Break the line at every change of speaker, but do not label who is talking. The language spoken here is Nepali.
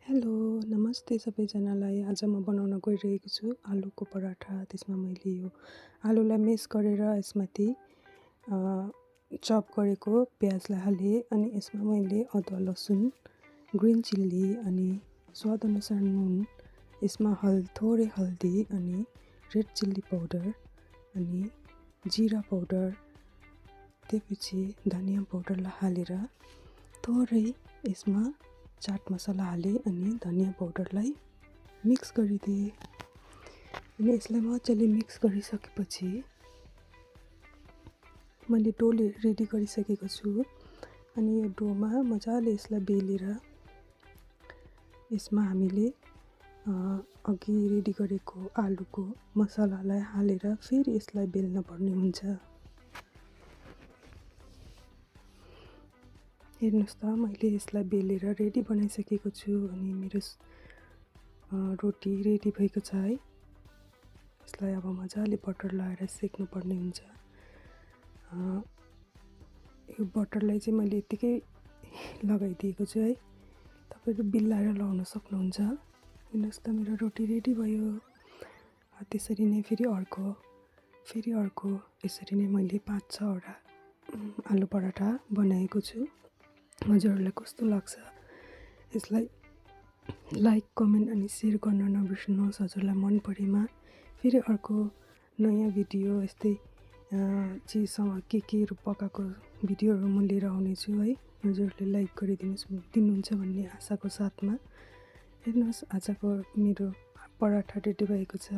हेलो, नमस्ते सबैजनालाई। आज म बनाउन गइरहेको छु आलुको पराठा। त्यसमा मैले यो आलुलाई मेस गरेर यसमाथि चप गरेको प्याजलाई हालेँ अनि यसमा मैले अदुवा, लसुन, ग्रिन चिल्ली अनि स्वादअनुसार नुन, यसमा थोरै हल्दी अनि रेड चिल्ली पाउडर अनि जिरा पाउडर, त्यसपछि धनिया पाउडरलाई हालेर थोरै यसमा चाट मसला हालेँ अनि धनिया पाउडरलाई मिक्स गरिदिएँ। अनि यसलाई मजाले मिक्स गरिसकेपछि मैले डो रेडी गरिसकेको छु। अनि यो डोमा मजाले यसलाई बेलेर यसमा हामीले अघि रेडी गरेको आलुको मसलालाई हालेर फेरि यसलाई बेल्न पर्ने हुन्छ। हेर्नुहोस् त, मैले यसलाई बेलेर रेडी बनाइसकेको छु अनि मेरो रोटी रेडी भएको छ है। यसलाई अब मजाले बटर लगाएर सेक्नु पर्ने हुन्छ। यो बटरलाई चाहिँ मैले यत्तिकै लगाइदिएको छु है। तपाईँहरू बिल्लाएर लगाउन सक्नुहुन्छ। हेर्नुहोस् त, मेरो रोटी रेडी भयो। त्यसरी नै फेरि अर्को यसरी नै मैले 5-6वटा आलु पराठा बनाएको छु। हजुरहरूलाई कस्तो लाग्छ यसलाई लाइक, कमेन्ट अनि सेयर गर्न नबिर्सनुहोस्। हजुरलाई मन परेमा फेरि अर्को नयाँ भिडियो यस्तै चिजसँग केहरू पकाएको भिडियोहरू म लिएर आउनेछु है। हजुरहरूले लाइक दिनुहुन्छ भन्ने आशाको साथमा। हेर्नुहोस्, आजको मेरो पराठा रेडी भएको छ।